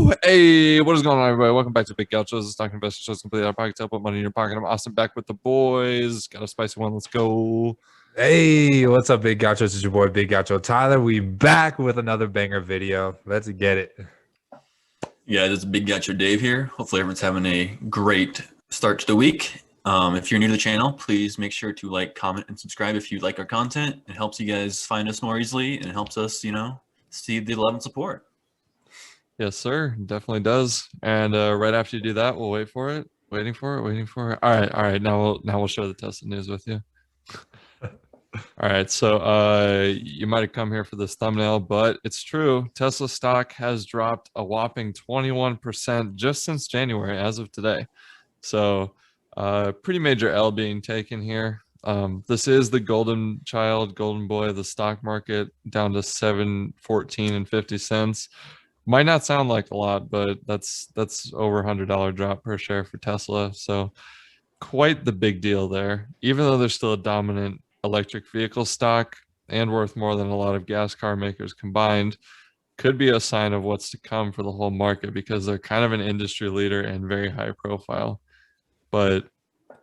Woo! Hey, what is going on, everybody? Welcome back to Big Gaucho. This is Talking Investment Shows completely out of pocket to put money in your pocket. I'm Austin, back with the boys. Got a spicy one. Let's go. Hey, what's up, Big Gaucho? This is your boy, Big Gaucho Tyler. We back with another banger video. Let's get it. Yeah, this is Big Gaucho Dave here. Hopefully everyone's having a great start to the week. If you're new to the channel, please make sure to like, comment, and subscribe if you like our content. It helps you guys find us more easily, and it helps us, see the love and support. Yes, sir. Definitely does. And right after you do that, we'll wait for it. Waiting for it. All right. Now we'll share the Tesla news with you. All right. So you might have come here for this thumbnail, but it's true. Tesla stock has dropped a whopping 21% just since January, as of today. So pretty major L being taken here. This is the golden boy of the stock market, down to $7.14.50. Might not sound like a lot, but that's over $100 drop per share for Tesla. So quite the big deal there. Even though they're still a dominant electric vehicle stock and worth more than a lot of gas car makers combined, could be a sign of what's to come for the whole market, because they're kind of an industry leader and very high profile. But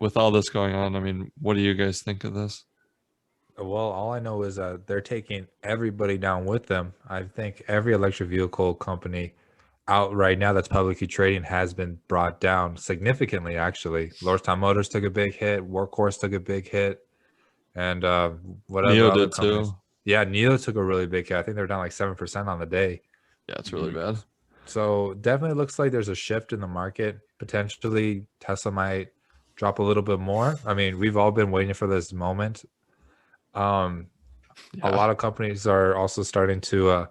with all this going on, I mean, what do you guys think of this? Well, all I know is they're taking everybody down with them. I think every electric vehicle company out right now that's publicly trading has been brought down significantly, actually. Lordstown Motors took a big hit. Workhorse took a big hit. And whatever NIO other did companies. too. Yeah, NIO took a really big hit. I think they're down like 7% on the day. Yeah, it's really bad. So definitely looks like there's a shift in the market. Potentially Tesla might drop a little bit more. I mean, we've all been waiting for this moment. A lot of companies are also starting to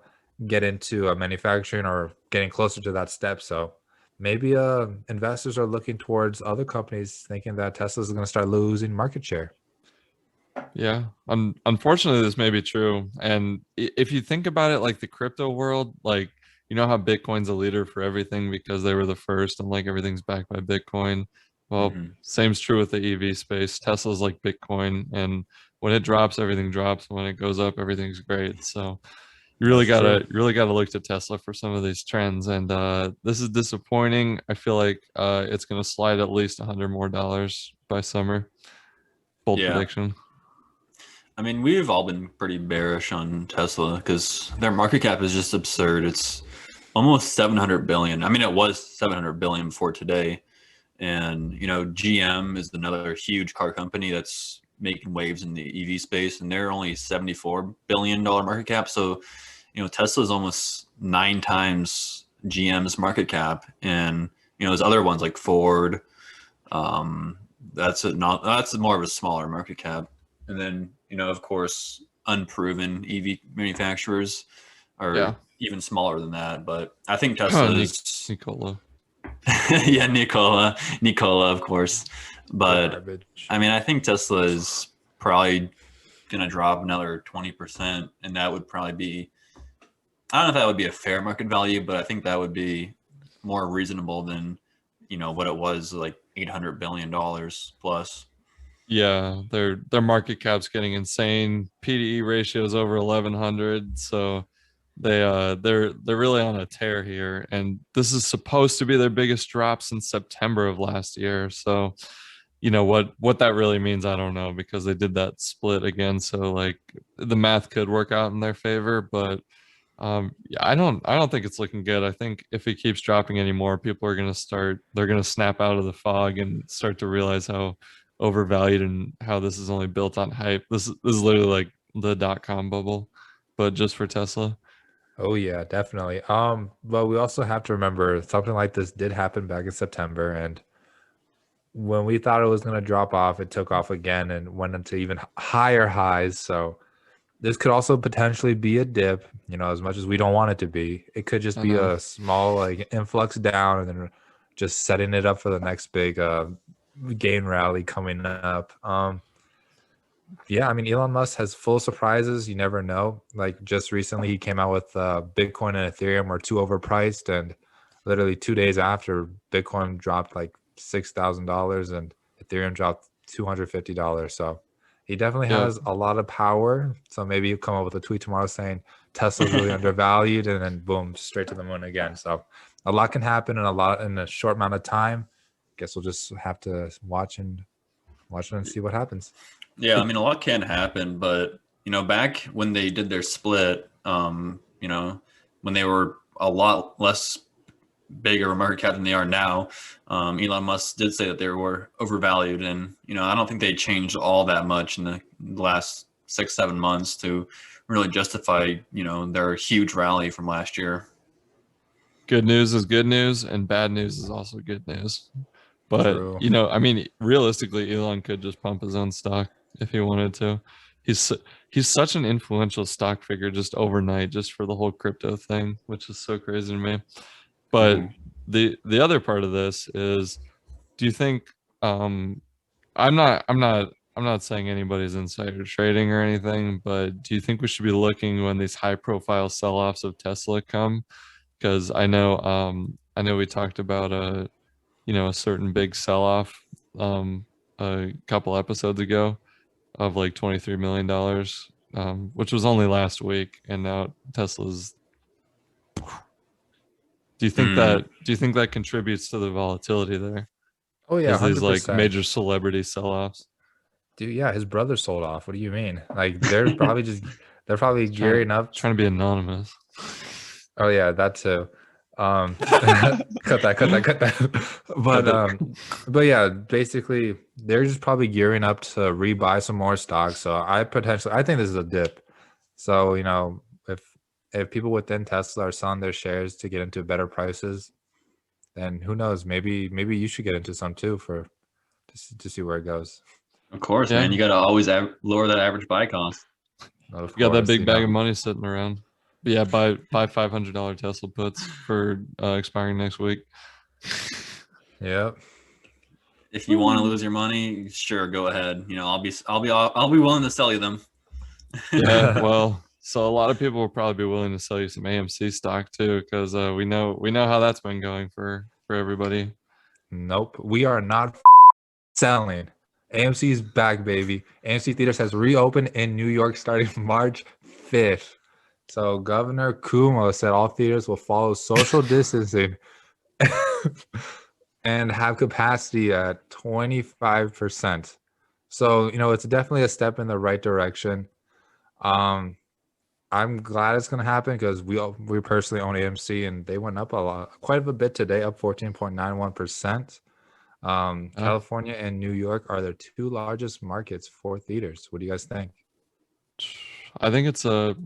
get into manufacturing or getting closer to that step. So maybe investors are looking towards other companies, thinking that Tesla is going to start losing market share. Yeah, unfortunately, this may be true. And if you think about it, like the crypto world, like, you know how Bitcoin's a leader for everything because they were the first, and like everything's backed by Bitcoin. Well, same's true with the EV space. Tesla's like Bitcoin, and when it drops, everything drops. When it goes up, everything's great. So you really gotta look to Tesla for some of these trends. And this is disappointing. I feel like it's gonna slide at least $100 more by summer. Bold prediction. I mean, we've all been pretty bearish on Tesla because their market cap is just absurd. It's almost 700 billion. I mean, it was 700 billion before today. And, GM is another huge car company that's making waves in the EV space, and they're only $74 billion market cap. So, Tesla is almost 9 times GM's market cap. And, there's other ones like Ford. That's more of a smaller market cap. And then, of course, unproven EV manufacturers are even smaller than that. But I think Tesla is Nikola. Yeah, Nikola, of course. But I mean, I think Tesla is probably going to drop another 20%. And that would probably be, I don't know if that would be a fair market value, but I think that would be more reasonable than, what it was, like $800 billion plus. Yeah, their market cap's getting insane. PDE ratio is over 1100, so they're really on a tear here, and this is supposed to be their biggest drop since September of last year. So what that really means, I don't know, because they did that split again, so like the math could work out in their favor. But yeah, I don't think it's looking good. I think if it keeps dropping anymore, people are going to snap out of the fog and start to realize how overvalued and how this is only built on hype. This is literally like the .com bubble, but just for Tesla. Oh yeah, definitely. But we also have to remember something like this did happen back in September, and when we thought it was going to drop off, it took off again and went into even higher highs. So this could also potentially be a dip, as much as we don't want it to be. It could just be a small like influx down and then just setting it up for the next big gain rally coming up. Yeah, I mean, Elon Musk has full surprises. You never know. Like just recently, he came out with Bitcoin and Ethereum were too overpriced, and literally 2 days after, Bitcoin dropped like $6,000 and Ethereum dropped $250. So he definitely has a lot of power. So maybe you come up with a tweet tomorrow saying Tesla's really undervalued, and then boom, straight to the moon again. So a lot can happen in a short amount of time. Guess we'll just have to watch it and see what happens. Yeah, I mean, a lot can happen, but back when they did their split, when they were a lot less bigger market cap than they are now, Elon Musk did say that they were overvalued, and I don't think they changed all that much in the last 6-7 months to really justify their huge rally from last year. Good news is good news, and bad news is also good news. But True. I mean, realistically, Elon could just pump his own stock if he wanted to. He's he's such an influential stock figure just overnight, just for the whole crypto thing, which is so crazy to me. But Mhm. the other part of this is, do you think um I'm not saying anybody's insider trading or anything, but do you think we should be looking when these high profile sell-offs of Tesla come? Because I know we talked about a certain big sell-off a couple episodes ago of like $23 million, which was only last week, and now Tesla's. Hmm. Do you think that contributes to the volatility there? Oh yeah, Is these like 100%. major celebrity sell-offs? Dude, yeah, his brother sold off. What do you mean? Like they're probably Trying gearing up. trying to be anonymous. Oh yeah, that too. Cut that, cut that, cut that. Cut But it. but yeah, basically they're just probably gearing up to rebuy some more stock. So I think this is a dip. So, if people within Tesla are selling their shares to get into better prices, then who knows? Maybe you should get into some too to see where it goes. Of course, Yeah, man. You got to always lower that average buy cost. Of you got that course, big bag of money sitting around. But yeah, buy $500 Tesla puts for expiring next week. Yep. If you want to lose your money, sure, go ahead. I'll be willing to sell you them. Yeah, well, so a lot of people will probably be willing to sell you some AMC stock too, because we know how that's been going for everybody. Nope. We are not selling. AMC is back, baby. AMC Theaters has reopened in New York starting March 5th. So Governor Cuomo said all theaters will follow social distancing and have capacity at 25%. So, it's definitely a step in the right direction. Um, I'm glad it's going to happen because we personally own AMC and they went up quite a bit today, up 14.91%. Uh, California and New York are the two largest markets for theaters. What do you guys think? I think it's a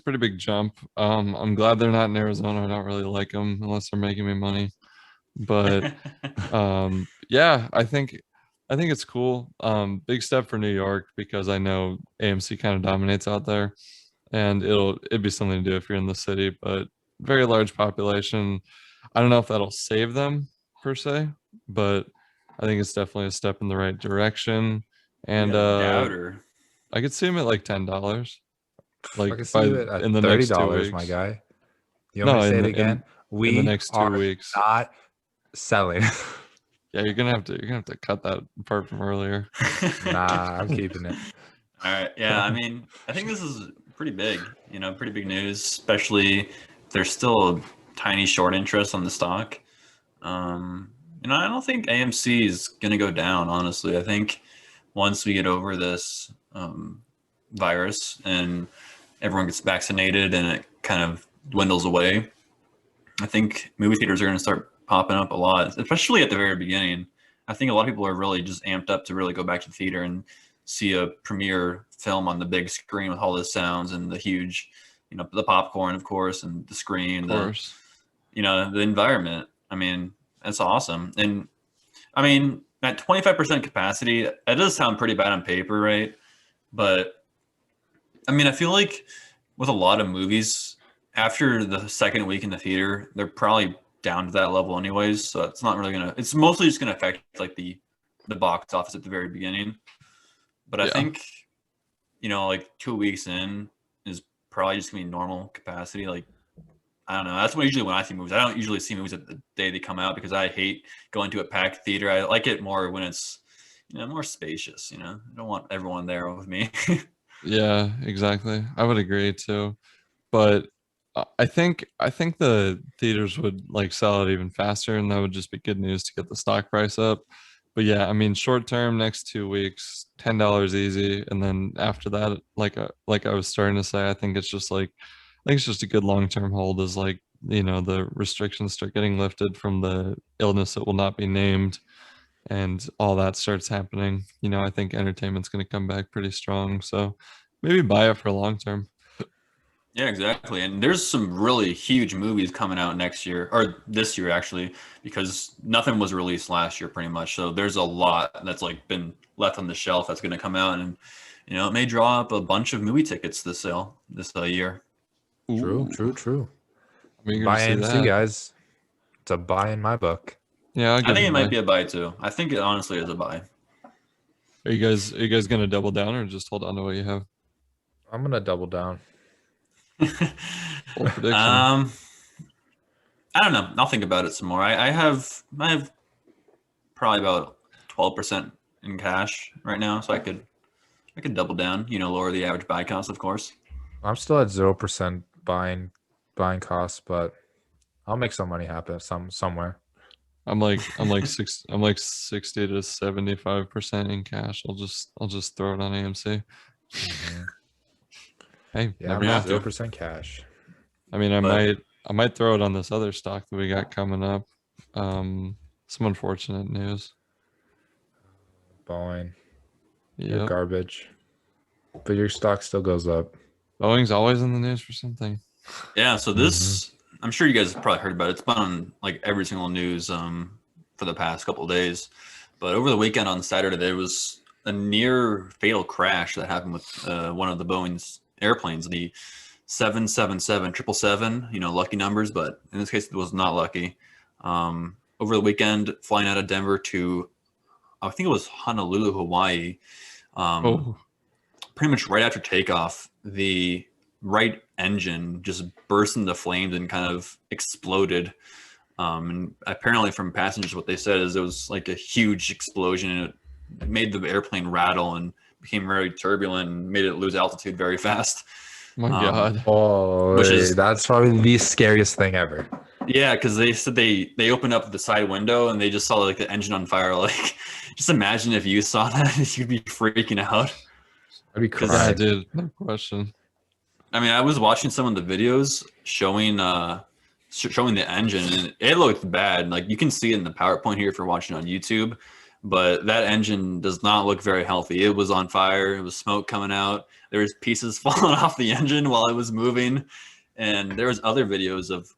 pretty big jump. I'm glad they're not in Arizona. I don't really like them unless they're making me money. But yeah, I think it's cool. Big step for New York because I know AMC kind of dominates out there, and it'd be something to do if you're in the city, but very large population. I don't know if that'll save them per se, but I think it's definitely a step in the right direction. You And got a doubter. I could see them at like $10, I like can see by you in at the next two $30, my weeks. guy. You want me No, to say it again? in the We next two are weeks. not selling. Yeah, you're gonna have to cut that part from earlier. Nah, I'm keeping it. All right. Yeah. I mean, I think this is pretty big, pretty big news, especially if there's still a tiny short interest on the stock. I don't think AMC is going to go down, honestly. I think once we get over this virus and everyone gets vaccinated and it kind of dwindles away, I think movie theaters are going to start popping up a lot, especially at the very beginning. I think a lot of people are really just amped up to really go back to the theater and see a premiere film on the big screen with all the sounds and the huge, the popcorn, of course, and the screen, Of course. the environment. I mean, that's awesome. And I mean, at 25% capacity, that does sound pretty bad on paper, right? But I mean, I feel like with a lot of movies, after the second week in the theater, they're probably down to that level anyways. So it's not really gonna. It's mostly just gonna affect like the box office at the very beginning. But I Yeah. think like 2 weeks in is probably just gonna be normal capacity. Like I don't know. That's what usually when I see movies. I don't usually see movies at the day they come out because I hate going to a packed theater. I like it more when it's more spacious. I don't want everyone there with me. Yeah, exactly. I would agree too. But I think the theaters would like sell it even faster, and that would just be good news to get the stock price up. But yeah, I mean, short term, next 2 weeks, $10 easy, and then after that, like I was starting to say, I think it's just a good long term hold. Is like the restrictions start getting lifted from the illness that will not be named, and all that starts happening. I think entertainment's going to come back pretty strong. So maybe buy it for long term. Yeah, exactly. And there's some really huge movies coming out next year, or this year actually, because nothing was released last year pretty much. So there's a lot that's like been left on the shelf that's going to come out, and it may draw up a bunch of movie tickets this year. True, Ooh, true, true. I'm eager to Buy see AMC, that. guys. It's a buy in my book. Yeah, I'll I give think it it a might buy. be a buy too. I think it honestly is a buy. Are you guys gonna double down or just hold on to what you have? I'm gonna double down. Bold prediction. um, I don't know. I'll think about it some more. I have probably about 12% in cash right now, so I could double down. Lower the average buy cost, of course. I'm still at 0% buying costs, but I'll make some money happen somewhere. I'm like 60 to 75% in cash. I'll just throw it on AMC. Mhm. Hey, Yeah, never I'm at have know. to. 0% cash. I mean, I But might I might throw it on this other stock that we got coming up. Some unfortunate news. Boeing, you're Yep. garbage, but your stock still goes up. Boeing's always in the news for something. yeah, so Mhm. this I'm sure you guys have probably heard about it. It's been on like every single news for the past couple of days. But over the weekend on Saturday, there was a near fatal crash that happened with one of the Boeing's airplanes, the 777 777. Lucky numbers, but in this case, it was not lucky. Over the weekend, flying out of Denver to I think it was Honolulu, Hawaii. Um, Oh, Pretty much right after takeoff, the right engine just burst into flames and kind of exploded. And apparently, from passengers, what they said is it was like a huge explosion, and it made the airplane rattle and became very turbulent and made it lose altitude very fast. my Um, God. which Oh, is that's probably the scariest thing ever. Yeah, because they said they opened up the side window and they just saw like the engine on fire. Like, just imagine if you saw that, you'd be freaking out. I'd be Yeah, Because crying. dude, no question. I mean, I was watching some of the videos showing the engine, and it looked bad. Like you can see it in the PowerPoint here if you're watching on YouTube, but that engine does not look very healthy. It was on fire. It was smoke coming out. There was pieces falling off the engine while it was moving, and there was other videos of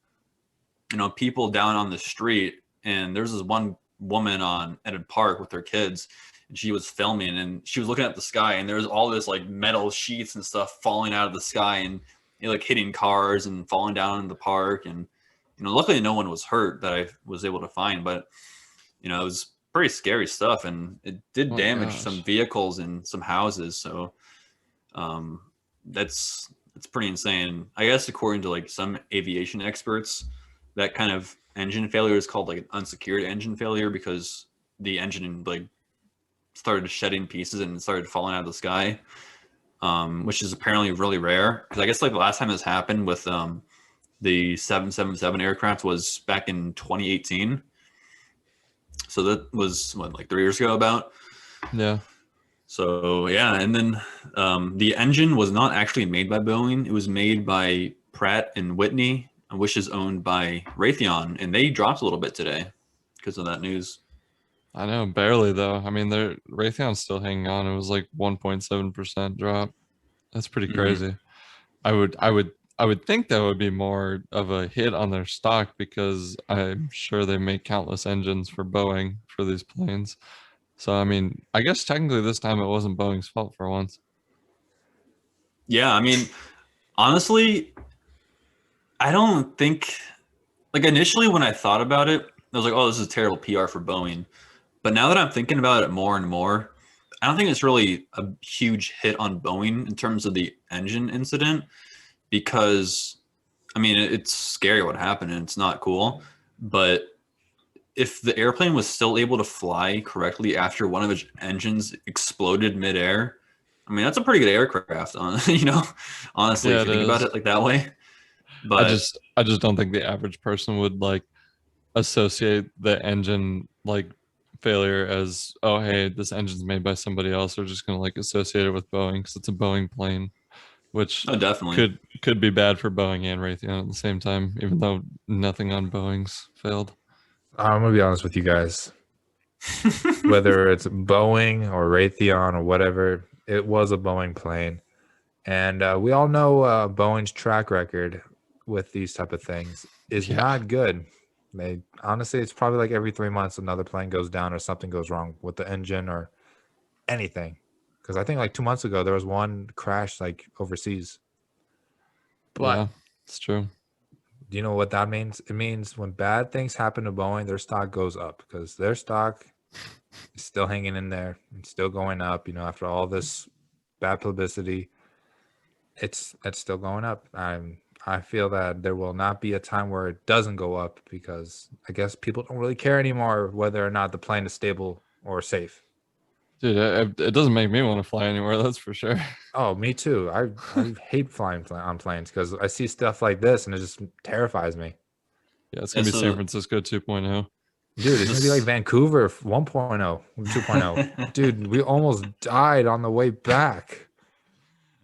people down on the street, and there's this one woman at a park with her kids, and she was filming, and she was looking at the sky, and there was all this like metal sheets and stuff falling out of the sky, and like hitting cars and falling down in the park, and luckily no one was hurt that I was able to find, but it was pretty scary stuff, and it did Oh my damage some gosh. vehicles and some houses. So um, that's pretty insane. I guess according to like some aviation experts, that kind of engine failure is called like an unsecured engine failure because the engine like started shedding pieces and started falling out of the sky, which is apparently really rare. Because I guess like the last time this happened with the 777 aircraft was back in 2018. So that was what, like 3 years ago about. Yeah. So yeah, and then the engine was not actually made by Boeing. It was made by Pratt and Whitney, which is owned by Raytheon, and they dropped a little bit today because of that news. I know, barely though. I mean, Raytheon's still hanging on. It was like 1.7% drop. That's pretty Mhm. crazy. I would think that would be more of a hit on their stock because I'm sure they make countless engines for Boeing for these planes. So I mean, I guess technically this time it wasn't Boeing's fault for once. Yeah, I mean, honestly, I don't think like initially when I thought about it, I was like, "Oh, this is terrible PR for Boeing." But now that I'm thinking about it more and more, I don't think it's really a huge hit on Boeing in terms of the engine incident because I mean, it's scary what happened and it's not cool. But if the airplane was still able to fly correctly after one of its engines exploded midair, I mean, that's a pretty good aircraft, honestly, if Yeah, you it think about is. it like that way. But I just don't think the average person would like associate the engine like failure as, oh hey, this engine's made by somebody else. They're just gonna like associate it with Boeing because it's a Boeing plane, which oh, definitely. could be bad for Boeing and Raytheon at the same time, even though nothing on Boeing's failed. I'm gonna be honest with you guys. Whether it's Boeing or Raytheon or whatever, it was a Boeing plane, and we all know Boeing's track record with these type of things is Yeah. not good. They honestly, it's probably like every 3 months another plane goes down or something goes wrong with the engine or anything. Because I think like 2 months ago there was one crash like overseas. But Yeah, it's true. do you know what that means? It means when bad things happen to Boeing, their stock goes up because their stock is still hanging in there and still going up. You know, after all this bad publicity, it's still going up. I feel that there will not be a time where it doesn't go up because I guess people don't really care anymore whether or not the plane is stable or safe. Dude, it doesn't make me want to fly anywhere, that's for sure. Oh, me too. I hate flying on planes because I see stuff like this and it just terrifies me. Yeah, it's gonna be San Francisco 2.0. Dude, it's gonna be like Vancouver 1.0, 2.0. Dude, we almost died on the way back.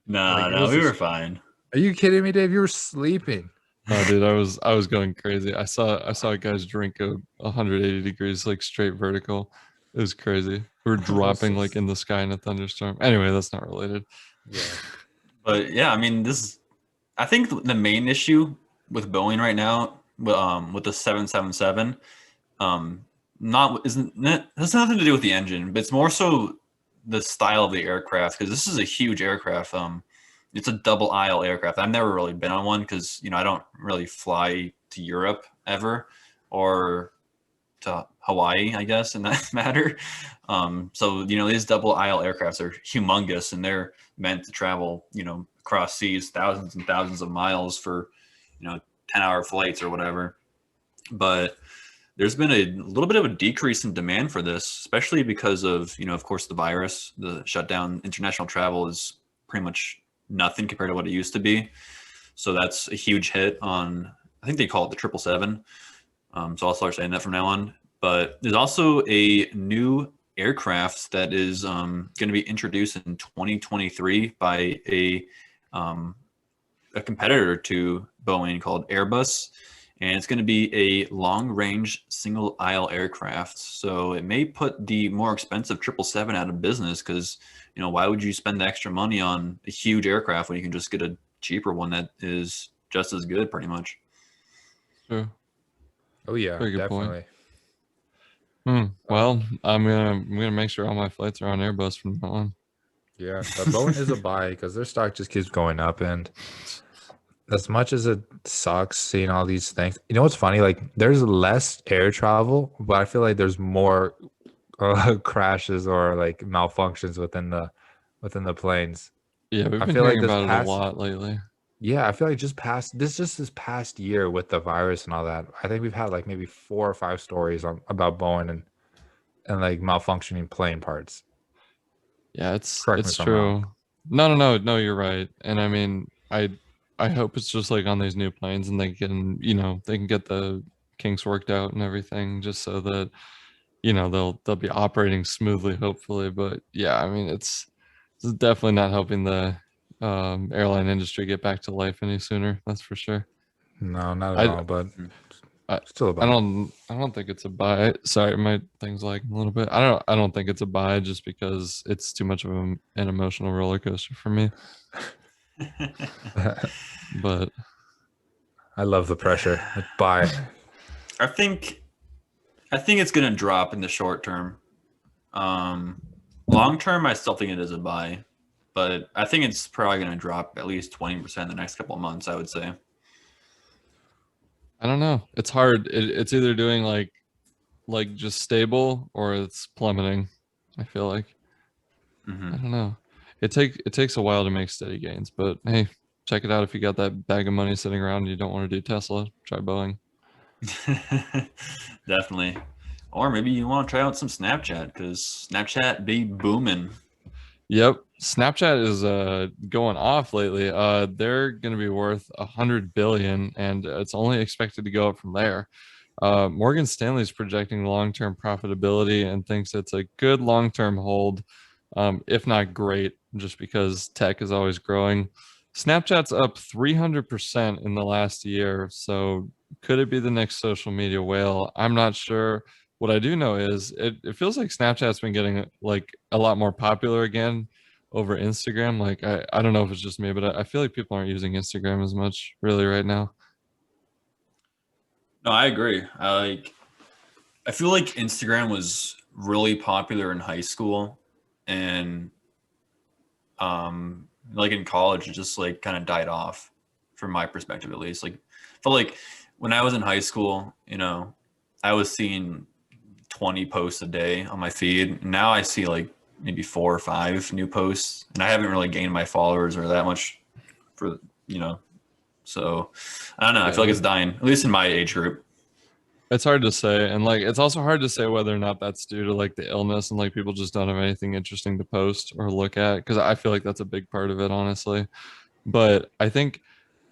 No, we were fine. Are you kidding me, Dave? You were sleeping. Oh, dude, I was going crazy. I saw guys drink a 180 degrees like straight vertical. It was crazy. We were dropping like in the sky in a thunderstorm. Anyway, that's not related. Yeah. But yeah, I mean, I think the main issue with Boeing right now, with the 777, has nothing to do with the engine, but it's more so the style of the aircraft, because this is a huge aircraft. It's a double aisle aircraft. I've never really been on one because, I don't really fly to Europe ever, or to Hawaii, I guess, in that matter. So, these double aisle aircrafts are humongous, and they're meant to travel, across seas, thousands and thousands of miles for, 10-hour flights or whatever. But there's been a little bit of a decrease in demand for this, especially because of, of course, the virus, the shutdown. International travel is pretty much nothing compared to what it used to be. So that's a huge hit on, I think they call it the 777. So I'll start saying that from now on. But there's also a new aircraft that is going to be introduced in 2023 by a competitor to Boeing called Airbus. And it's going to be a long-range single-aisle aircraft. So it may put the more expensive 777 out of business because, why would you spend the extra money on a huge aircraft when you can just get a cheaper one that is just as good, pretty much? True. Oh yeah, Very good definitely. point. Well, I'm gonna make sure all my flights are on Airbus from now on. Yeah, but Boeing is a buy because their stock just keeps going up, and as much as it sucks seeing all these things, what's funny? Like, there's less air travel, but I feel like there's more crashes or like malfunctions within the planes. Yeah, we've I been feel like hearing this about it a past lot lately. yeah, I feel like this past year with the virus and all that, I think we've had like maybe 4 or 5 stories about Boeing and like malfunctioning plane parts. Yeah, Correct me it's if I'm wrong. true. No, you're right. And I mean, I hope it's just like on these new planes and they can get the kinks worked out and everything just so that they'll be operating smoothly, hopefully. But yeah, I mean, it's definitely not helping the airline industry get back to life any sooner. That's for sure. No, not at I all, but I, still a buy. I don't think it's a buy. Sorry, my thing's lagging a little bit. I don't think it's a buy just because it's too much of an emotional roller coaster for me. But I love the pressure. Buy. I think it's going to drop in the short term. Long term, I still think it is a buy, but I think it's probably going to drop at least 20% in the next couple of months, I would say. I don't know. It's hard. It's either doing like just stable or it's plummeting. I feel like. I don't know. It takes a while to make steady gains, but hey, check it out if you got that bag of money sitting around and you don't want to do Tesla, try Boeing. Definitely. Or maybe you want to try out some Snapchat because Snapchat be booming. Yep. Snapchat is going off lately. They're going to be worth 100 billion, and it's only expected to go up from there. Morgan Stanley is projecting long-term profitability and thinks it's a good long-term hold, if not great, just because tech is always growing. Snapchat's up 300% in the last year, so could it be the next social media whale? I'm not sure. What I do know is it feels like Snapchat's been getting like a lot more popular again over Instagram. Like I don't know if it's just me, but I feel like people aren't using Instagram as much really right now. No, I agree. I feel like Instagram was really popular in high school, and like in college, it just like kind of died off, from my perspective at least. Like, I felt like when I was in high school, I was seeing 20 posts a day on my feed. Now I see like maybe 4 or 5 new posts, and I haven't really gained my followers or that much for you know. So I don't know. I feel like Yeah. it's dying, at least in my age group. It's hard to say, and like it's also hard to say whether or not that's due to like the illness and like people just don't have anything interesting to post or look at, because I feel like that's a big part of it, honestly. But I think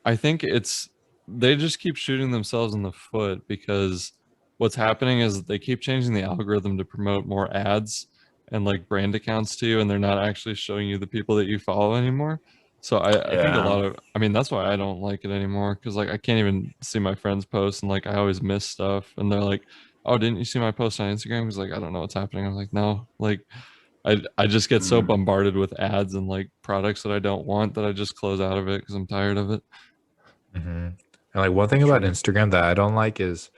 it's they just keep shooting themselves in the foot, because what's happening is they keep changing the algorithm to promote more ads and like brand accounts to you, and they're not actually showing you the people that you follow anymore. So I think a Yeah. lot of, I mean, that's why I don't like it anymore, because like I can't even see my friends post, and like I always miss stuff, and they're like, oh, didn't you see my post on Instagram? Because like I don't know what's happening. I'm like, no, like I just get so Mm. bombarded with ads and like products that I don't want that I just close out of it because I'm tired of it. And like one thing about True. Instagram that I don't like is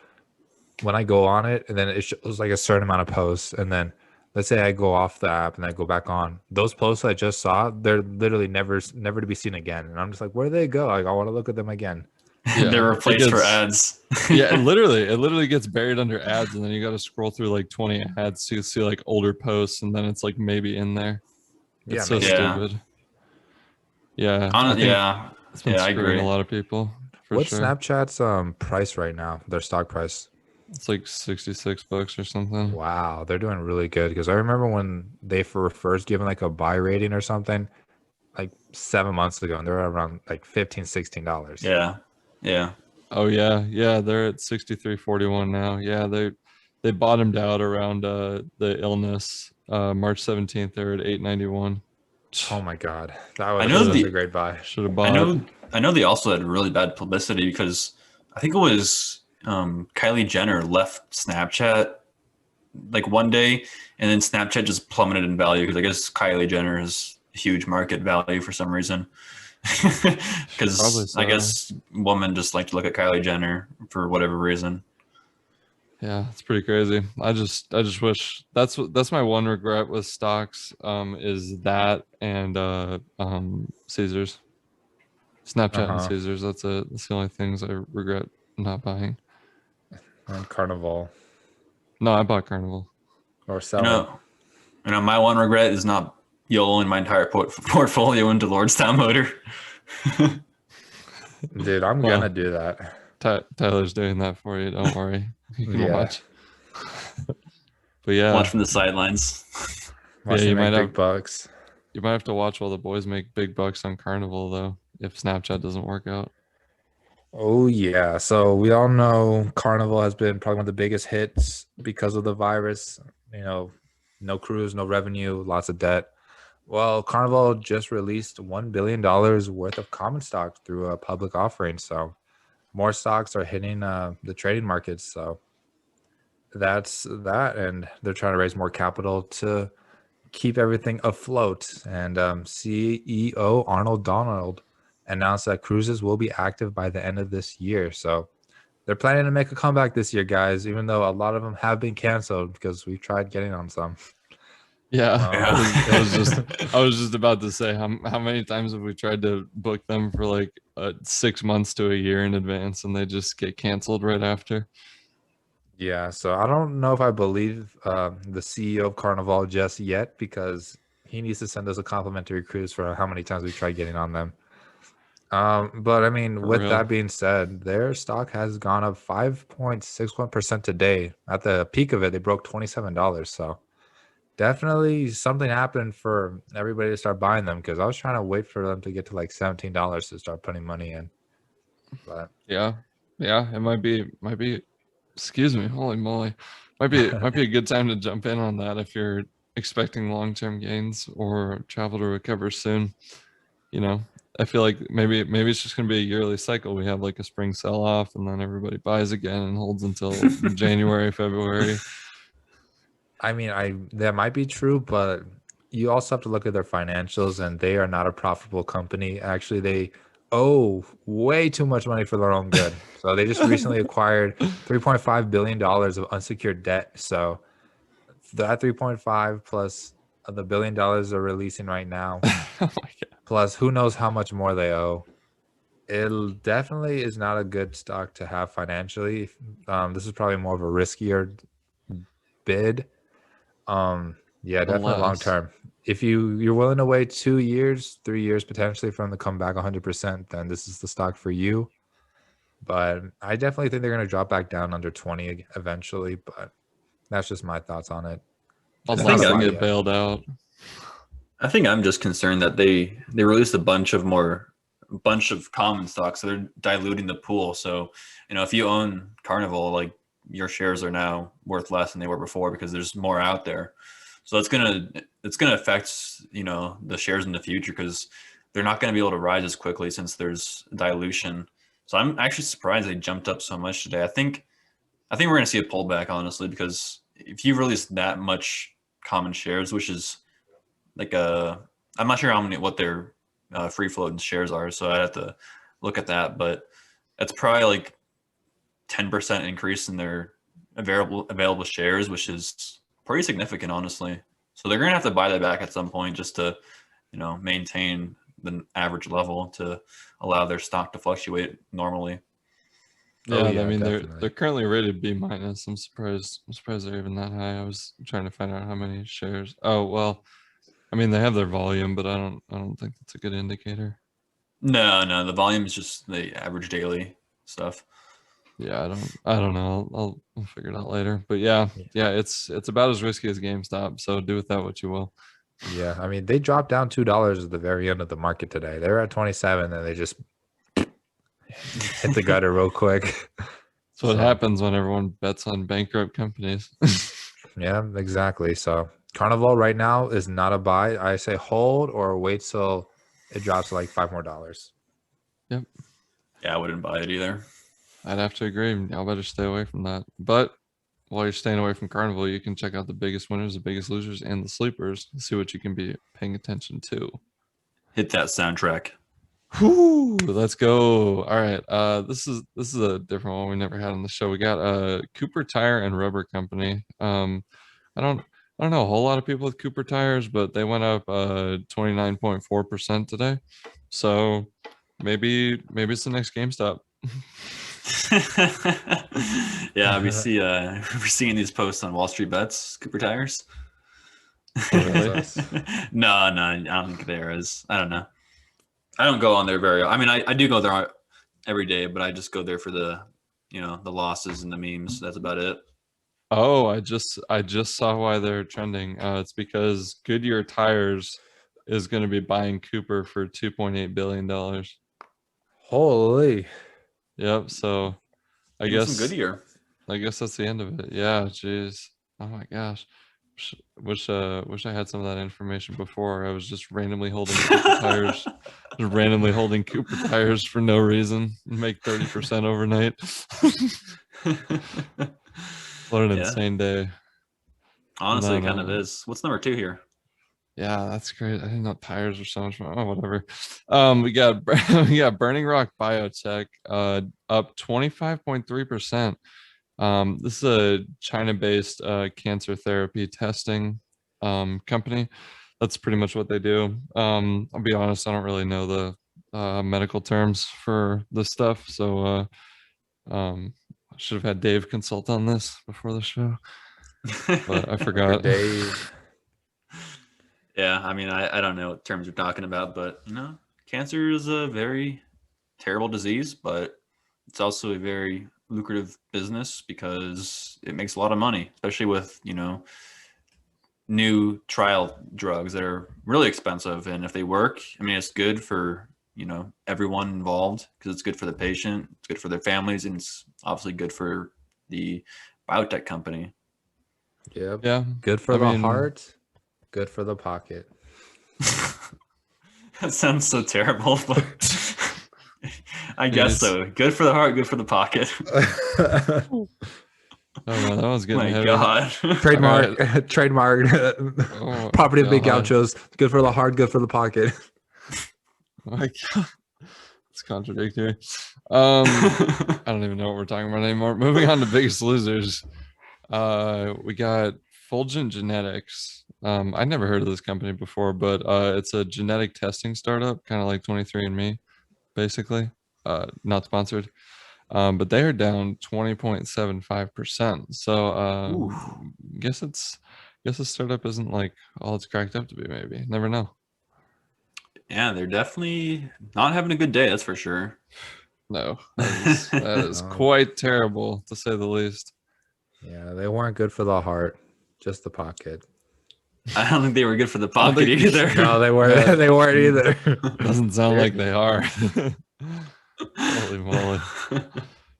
when I go on it and then it shows like a certain amount of posts, and then let's say I go off the app and I go back on, those posts I just saw, they're literally never to be seen again. And I'm just like, where do they go? Like I want to look at them again. They're Yeah, it replaced for gets ads. yeah, it literally gets buried under ads, and then you got to scroll through like 20 ads to see like older posts, and then it's like maybe in there. It's Yeah, so maybe. Yeah. stupid. Yeah, I think Yeah. it's been Yeah, I screwing a agree. lot of people for What's sure. Snapchat's price right now? Their stock price. It's like $66 or something. Wow, they're doing really good because I remember when they were first given like a buy rating or something like 7 months ago, and they're around like $15, $16. Yeah. Yeah. Oh yeah, yeah, they're at 63.41 now. Yeah, they bottomed out around the illness. March 17th, they're at 891. Oh my God, that I would have know been such Shoulda a great buy. shoulda I bought. know I know they also had really bad publicity because I think it was Kylie Jenner left Snapchat like one day, and then Snapchat just plummeted in value because I guess Kylie Jenner has huge market value for some reason. Probably Because I so. guess women just like to look at Kylie Jenner for whatever reason. Yeah, it's pretty crazy. I just wish that's my one regret with stocks, is that and Caesars. Snapchat and Uh-huh. Caesars. That's the only things I regret not buying. And Carnival No, I bought Carnival. or You selling. know, my one regret is not YOLOing my entire portfolio into Lordstown Motor. Dude, I'm Well, gonna do that. Tyler's doing that for you. Don't worry. You can Yeah. watch. But yeah, Watch from the sidelines. Watch you them might make have big bucks. you might have to watch while the boys make big bucks on Carnival though, if Snapchat doesn't work out. Oh yeah. So we all know Carnival has been probably one of the biggest hits because of the virus. You know, no cruise, no revenue, lots of debt. Well, Carnival just released $1 billion worth of common stock through a public offering. So more stocks are hitting the trading markets. So that's that. And they're trying to raise more capital to keep everything afloat. And CEO Arnold Donald announced that cruises will be active by the end of this year. So they're planning to make a comeback this year, guys, even though a lot of them have been canceled because we've tried getting on some. Yeah, Um, I was just about to say how many times have we tried to book them for like 6 months to a year in advance, and they just get canceled right after. Yeah, so I don't know if I believe the CEO of Carnival just yet because he needs to send us a complimentary cruise for how many times we tried getting on them. But I mean, For with real. that being said, their stock has gone up 5.61% today. At the peak of it, they broke $27. So definitely something happened for everybody to start buying them, because I was trying to wait for them to get to like $17 to start putting money in. But Yeah, yeah, it might be. Excuse me, holy moly, might be a good time to jump in on that if you're expecting long-term gains or travel to recover soon. You know, I feel like maybe it's just gonna be a yearly cycle. We have like a spring sell-off, and then everybody buys again and holds until January, February. I mean, I that might be true, but you also have to look at their financials, and they are not a profitable company. Actually, they owe way too much money for their own good. So they just recently acquired $3.5 billion of unsecured debt. So that 3.5 plus the $1 billion they're releasing right now, Oh my god. plus who knows how much more they owe. It definitely is not a good stock to have financially. This is probably more of a riskier bid. Yeah, definitely long Unless, term. If you're willing to wait 2 years, 3 years potentially for them to come back 100%, then this is the stock for you. But I definitely think they're going to drop back down under 20 eventually. But that's just my thoughts on it. It's not think unless a they I'm buy get yet. bailed out. I think I'm just concerned that they released a bunch of common stocks, so they're diluting the pool. So, if you own Carnival, like your shares are now worth less than they were before because there's more out there. So it's gonna affect the shares in the future because they're not gonna be able to rise as quickly since there's dilution. So I'm actually surprised they jumped up so much today. I think we're gonna see a pullback honestly because if you release that much common shares, which is like I'm not sure what their free float shares are, so I'd have to look at that. But that's probably like 10% increase in their available shares, which is pretty significant, honestly. So they're gonna have to buy that back at some point just to maintain the average level to allow their stock to fluctuate normally. Oh Yeah, I yeah, mean they're definitely. currently rated B minus. I'm surprised. I'm surprised they're even that high. I was trying to find out how many shares. Oh well, I mean they have their volume, but I don't think that's a good indicator. No, the volume is just the average daily stuff. Yeah, I don't know. I'll figure it out later. But yeah, Yeah. yeah, it's about as risky as GameStop. So do with that what you will. Yeah, I mean they dropped down $2 at the very end of the market today. They were at 27 and they just hit the gutter real quick. That's what So happens when everyone bets on bankrupt companies. yeah, exactly. So Carnival right now is not a buy. I say hold or wait till it drops to like $5 more. Yep, Yeah, I wouldn't buy it either. I'd have to agree. Y'all better stay away from that. But while you're staying away from Carnival, you can check out the biggest winners, the biggest losers, and the sleepers. See what you can be paying attention to. Hit that soundtrack. Whoo, let's go. All right. This is a different one we never had on the show. We got Cooper Tire and Rubber Company. I don't I don't know a whole lot of people with Cooper tires, but they went up 29.4% today. So maybe it's the next GameStop. Yeah, we're seeing these posts on Wall Street Bets, Cooper Tires. Oh That's really? us. No, I don't think there is. I don't know. I don't go on there I mean, I do go there every day, but I just go there for the losses and the memes. That's about it. Oh, I just saw why they're trending. It's because Goodyear Tires is going to be buying Cooper for $2.8 billion. Holy. Yep. So I Give him some guess Goodyear. I guess that's the end of it. Yeah. Jeez. Oh my gosh. Wish I had some of that information before. I was just randomly holding Cooper tires, just randomly holding Cooper tires for no reason. Make 30% overnight. What an Yeah, insane day. And honestly, it then kind of is. What's number 2 here? yeah, that's great. I didn't know tires were so much more. Oh, whatever. We got we got Burning Rock Biotech up 25.3%. This is a China-based cancer therapy testing company. That's pretty much what they do. I'll be honest, I don't really know the medical terms for this stuff, so I should have had Dave consult on this before the show, but I Dr. forgot. Dave. Yeah, I mean, I don't know what terms you're talking about, but cancer is a very terrible disease, but it's also a very lucrative business because it makes a lot of money, especially with new trial drugs that are really expensive, and if they work, I mean, it's good for everyone involved because it's good for the patient, it's good for their families, and it's obviously good for the biotech company. Yep. Yeah. Good for the heart, good for the pocket. That sounds so terrible, but I guess so. Good for the heart, good for the pocket. Oh man, that was getting My heavy. God. Trademark, property of Big Gauchos. Good for the heart, good for the pocket. Oh my God. It's contradictory. I don't even know what we're talking about anymore. Moving on to Biggest Losers. We got Fulgent Genetics. I never heard of this company before, but it's a genetic testing startup, kind of like 23andMe, basically. Not sponsored. But they are down 20.75%. So guess the startup isn't like all it's cracked up to be, maybe. Never know. Yeah, they're definitely not having a good day, that's for sure. No, that is quite terrible, to say the least. Yeah, they weren't good for the heart, just the pocket. I don't think they were good for the pocket either. No, they weren't. Yeah. They weren't either. Doesn't sound like they are. Holy moly.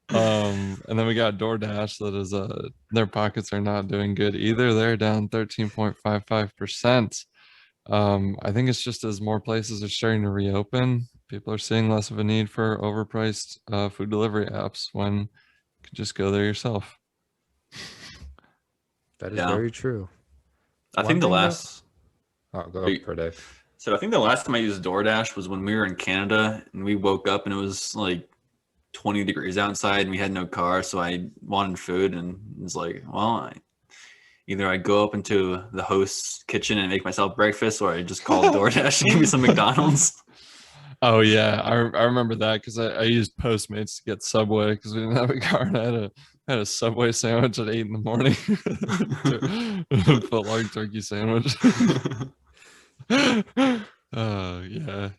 And then we got DoorDash. That is their pockets are not doing good either. They're down 13.55%. I think it's just as more places are starting to reopen, people are seeing less of a need for overpriced food delivery apps when you can just go there yourself. That is very true. I think the last go for Dave. So I think the last time I used DoorDash was when we were in Canada and we woke up and it was like 20 degrees outside and we had no car, so I wanted food and it was like, well, either I go up into the host's kitchen and make myself breakfast, or I just call DoorDash and give me some McDonald's. Oh yeah, I remember that because I used Postmates to get Subway because we didn't have a car, and I had a Subway sandwich at 8 in the morning. Foot-long turkey sandwich. Yeah,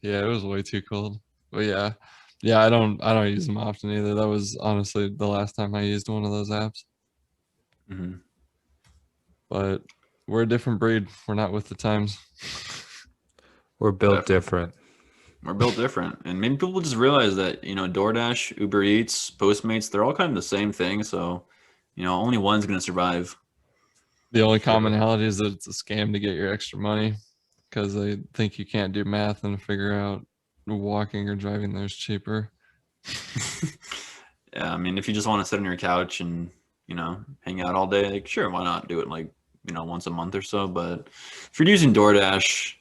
it was way too cold. But yeah, I don't use them often either. That was honestly the last time I used one of those apps. Mm-hmm. But we're a different breed. We're not with the times. We're built different. We're built different. And maybe people just realize that, DoorDash, Uber Eats, Postmates, they're all kind of the same thing. So, only one's going to survive. The only commonality is that it's a scam to get your extra money because they think you can't do math and figure out walking or driving there is cheaper. Yeah, I mean, if you just want to sit on your couch and, hang out all day, like, sure, why not do it like, once a month or so? But if you're using DoorDash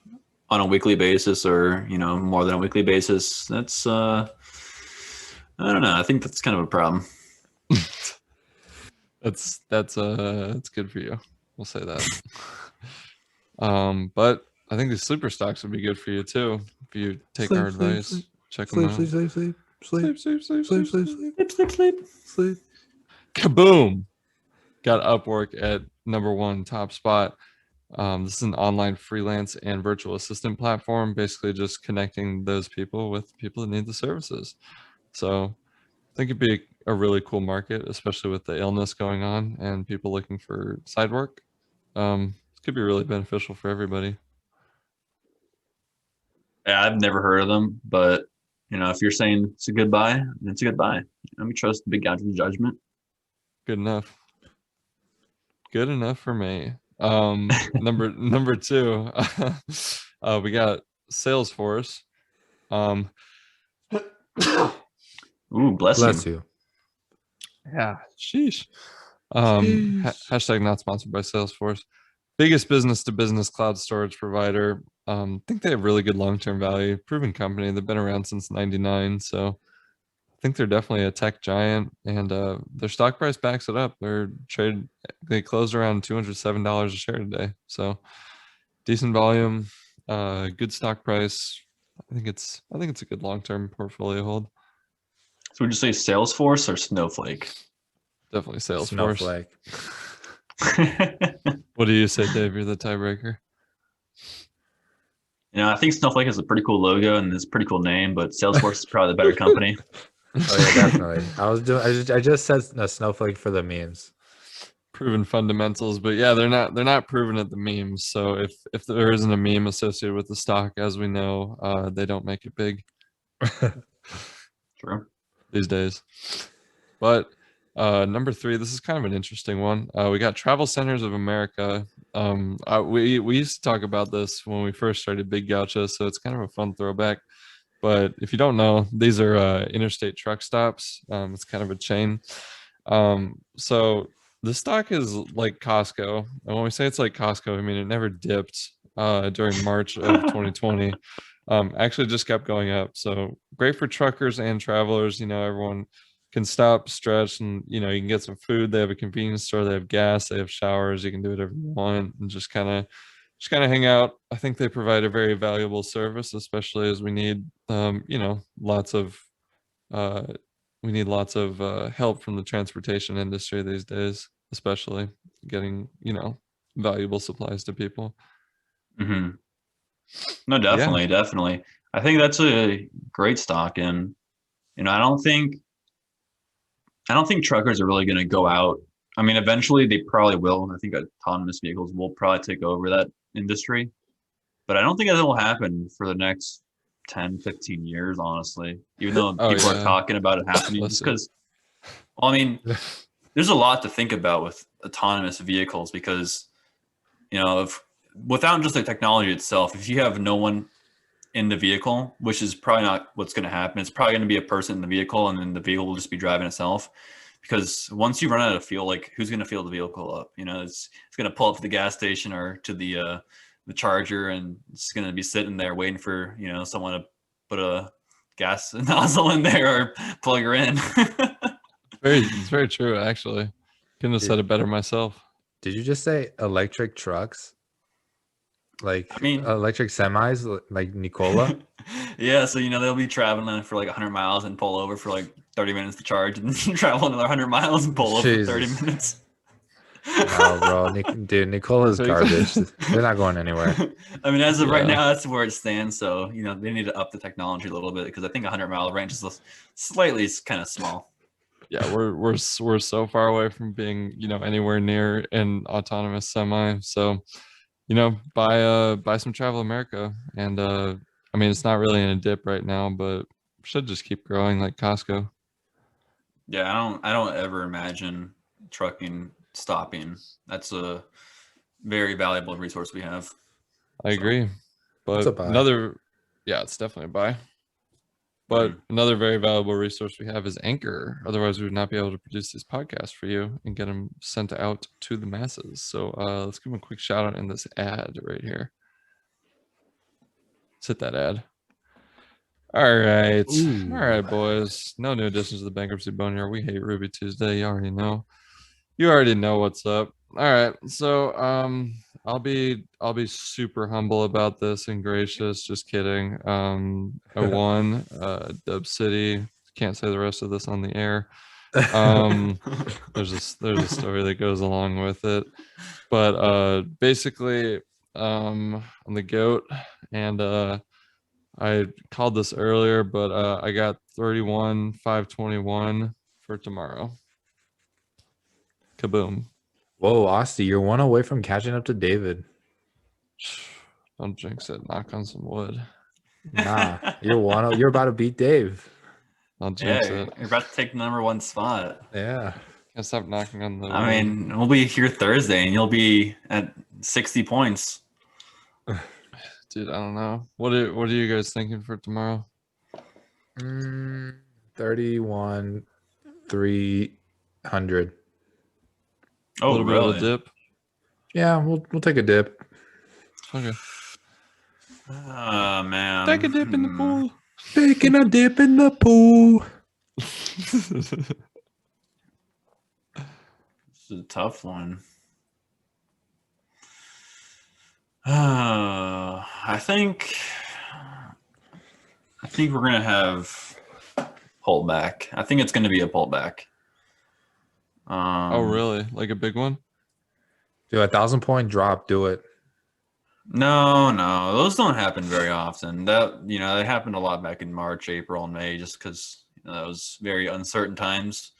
on a weekly basis or, more than a weekly basis, that's, I don't know. I think that's kind of a problem. That's good for you. We'll say that. But I think the sleeper stocks would be good for you too. If you take our advice, check them out. Sleep. Kaboom! Got Upwork at #1 top spot. This is an online freelance and virtual assistant platform, basically just connecting those people with people that need the services. So I think it'd be a really cool market, especially with the illness going on and people looking for side work. It could be really beneficial for everybody. Yeah, I've never heard of them, but if you're saying it's a good buy, it's a good buy. We trust Big Gaucho's judgment. Good enough. Good enough for me. Number 2, we got Salesforce. Ooh, bless you. Yeah, sheesh. Hashtag not sponsored by Salesforce. Biggest business-to-business cloud storage provider. I think they have really good long-term value. Proven company. They've been around since '99, so I think they're definitely a tech giant, and their stock price backs it up. They closed around $207 a share today, so decent volume, good stock price. I think it's a good long-term portfolio hold. So would you say Salesforce or Snowflake? Definitely Salesforce. Snowflake. What do you say, Dave? You're the tiebreaker. I think Snowflake has a pretty cool logo and it's a pretty cool name, but Salesforce is probably the better company. Oh yeah, definitely. I just said Snowflake for the memes. proven fundamentals, but yeah, they're not proven at the memes. So if there isn't a meme associated with the stock, as we know, they don't make it big True. these days. But number 3, this is kind of an interesting one. We got Travel Centers of America. We used to talk about this when we first started Big Gaucho, so it's kind of a fun throwback. But if you don't know, these are interstate truck stops. It's kind of a chain. So the stock is like Costco. And when we say it's like Costco, I mean it never dipped during March of 2020. Actually just kept going up. So great for truckers and travelers. Everyone can stop, stretch, and you can get some food. They have a convenience store, they have gas, they have showers, you can do whatever you want and just kind of hang out. I think they provide a very valuable service, especially as we need lots of uh help from the transportation industry these days, especially getting valuable supplies to people. Mm-hmm. No, Yeah. definitely. I think that's a great stock, and I don't think truckers are really going to go out. I mean, eventually they probably will, and I think autonomous vehicles will probably take over that industry. But I don't think that will happen for the next 10, 15 years, honestly, even though Oh people are yeah. talking about it happening just Listen. because, well, I mean, there's a lot to think about with autonomous vehicles because, if without just the technology itself, if you have no one in the vehicle, which is probably not what's going to happen, it's probably going to be a person in the vehicle and then the vehicle will just be driving itself. Because once you run out of fuel, like who's going to fill the vehicle up? It's going to pull up to the gas station or to the charger, and it's going to be sitting there waiting for someone to put a gas nozzle in there or plug her in. It's very true, actually. Couldn't have said it better myself. Did you just say electric trucks? Like I mean, electric semis, like Nikola? yeah, so they'll be traveling for like 100 miles and pull over for like 30 minutes to charge, and travel another 100 miles and pull over for 30 minutes. No, bro, dude, Nikola's garbage. They're not going anywhere. I mean, as of right now, that's where it stands. So they need to up the technology a little bit because I think 100-mile range is slightly kind of small. Yeah, we're so far away from being anywhere near an autonomous semi. So buy some Travel America, and I mean it's not really in a dip right now, but should just keep growing like Costco. Yeah, I don't ever imagine trucking stopping. That's a very valuable resource we have. I agree, It's a but buy. it's definitely a buy. But another very valuable resource we have is Anchor. Otherwise, we would not be able to produce these podcasts for you and get them sent out to the masses. So let's give them a quick shout out in this ad right here. Let's hit that ad. All right. Ooh. All right, boys. No new additions to the bankruptcy bone here. We hate Ruby Tuesday. You already know. You already know what's up. All right. So I'll be super humble about this and gracious. Just kidding. I won Dub City. Can't say the rest of this on the air. There's a story that goes along with it. But basically I'm the GOAT, and I called this earlier, but I got 31,521 for tomorrow. Kaboom. Whoa, Austin, you're one away from catching up to David. Don't jinx it. Knock on some wood. Nah, you're about to beat Dave. I'll jinx it. You're about to take the number 1 spot. Yeah. Can't stop knocking on the wood. I mean, we'll be here Thursday and you'll be at 60 points. Dude, I don't know. What are you guys thinking for tomorrow? 31,300. Oh, a little really? bit of a dip. Yeah, we'll take a dip. Okay. Oh, man. Take a dip in the pool. Taking a dip in the pool. This is a tough one. I think we're gonna have pullback. I think it's gonna be a pullback. Oh, really? Like a big one? Do 1,000-point drop. Do it. No, those don't happen very often. That they happened a lot back in March, April, and May, just because that was very uncertain times.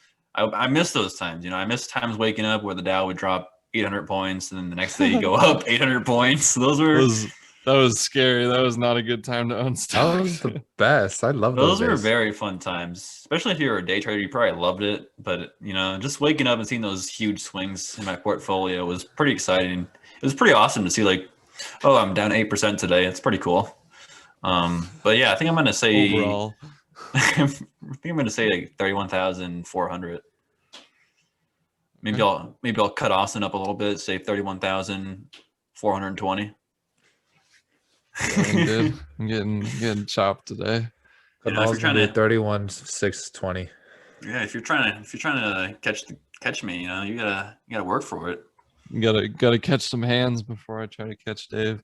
I miss those times. I miss times waking up where the Dow would drop 800 points, and then the next day you go up 800 points. That was scary. That was not a good time to own That stocks. was the best. I love Those those were days. very fun times, especially if you were a day trader. You probably loved it, but just waking up and seeing those huge swings in my portfolio was pretty exciting. It was pretty awesome to see, like, oh, I'm down 8% today. It's pretty cool. But yeah, I think I'm gonna say Overall, I think I'm gonna say like 31,400. Maybe I'll cut Austin up a little bit, say 31,420. dude, I'm getting chopped today. If Canal's you're trying gonna to, do 31,620. yeah, if you're trying to catch me, you gotta work for it. Gotta catch some hands before I try to catch Dave.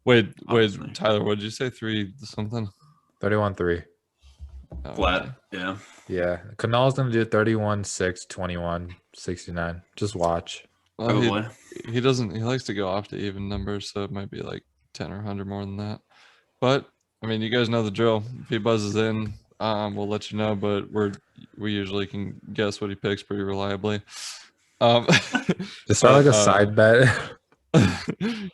wait, Obviously. Tyler, what did you say? 3 something? 31.3. Oh, Flat, okay. yeah. Yeah, Canal's gonna do 31,621, 69. Just watch. Well, Probably. he doesn't. He likes to go off to even numbers, so it might be like 10 or 100 more than that. But I mean, you guys know the drill. If he buzzes in, we'll let you know. But we usually can guess what he picks pretty reliably. Just start like a but, side bet.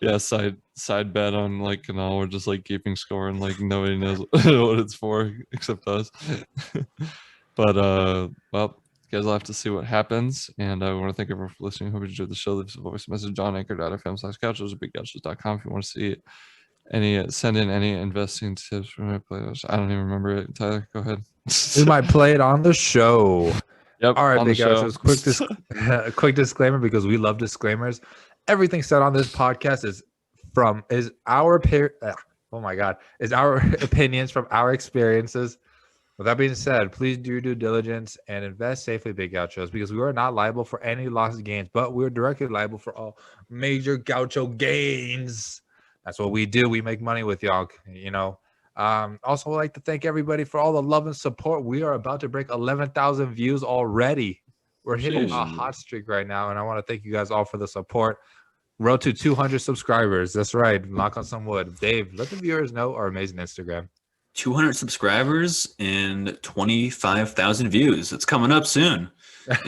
yeah, side bet on like Canal. We're just like keeping score and like nobody knows what it's for except us. But well, you guys will have to see what happens. And I want to thank everyone for listening. Hope you enjoyed the show. Leave us a voice message on anchor.fm/gauchos or biggauchos.com if you want to see send in any investing tips from my playlist. I don't even remember it. Tyler, go ahead. We might play it on the show. Yep. All right, on the Big show. Gauchos, quick disclaimer because we love disclaimers. Everything said on this podcast is our opinions from our experiences. With that being said, please do your due diligence and invest safely, Big Gauchos, because we are not liable for any lost gains, but we're directly liable for all major Gaucho gains. That's what we do. We make money with y'all, Also, I'd like to thank everybody for all the love and support. We are about to break 11,000 views already. We're hitting a hot streak right now, and I want to thank you guys all for the support. Road to 200 subscribers. That's right. Knock on some wood. Dave, let the viewers know our amazing Instagram. 200 subscribers and 25,000 views. It's coming up soon. And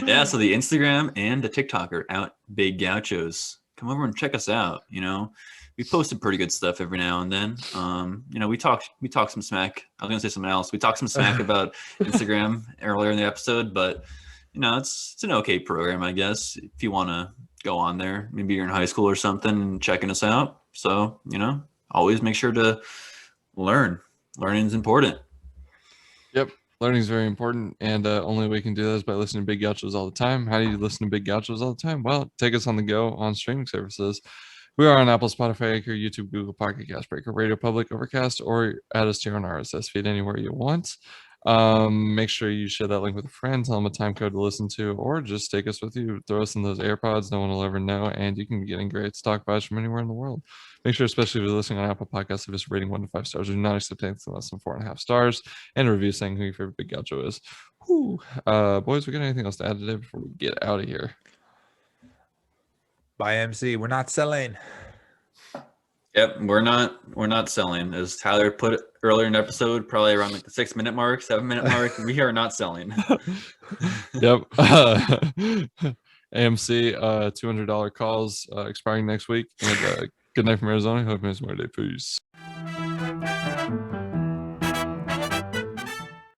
yeah, so the Instagram and the TikTok are out, Big Gauchos. Come over and check us out. We posted pretty good stuff every now and then. We talked some smack. I was gonna say something else. We talked some smack about Instagram earlier in the episode, but it's an okay program, I guess, if you want to go on there. Maybe you're in high school or something and checking us out. So, always make sure to learn. Learning is important. Yep. Learning is very important. And only way we can do that is by listening to Big Gauchos all the time. How do you listen to Big Gauchos all the time? Well, take us on the go on streaming services. We are on Apple, Spotify, Anchor, YouTube, Google, Pocket Cast, Breaker, Radio Public, Overcast, or add us to your own RSS feed anywhere you want. Make sure you share that link with a friend, tell them a time code to listen to, or just take us with you. Throw us in those AirPods. No one will ever know. And you can be getting great stock buys from anywhere in the world. Make sure, especially if you're listening on Apple Podcasts, if it's rating 1 to 5 stars, do not accept anything less than 4.5 stars, and a review saying who your favorite Big Gaucho is. Whew. Boys, we got anything else to add today before we get out of here? Bye, MC. We're not selling. Yep, we're not selling. As Tyler put it earlier in the episode, probably around like the 6-minute mark, 7-minute mark, we are not selling. Yep. AMC, $200 calls expiring next week. And good night from Arizona. Hope you have a nice Peace.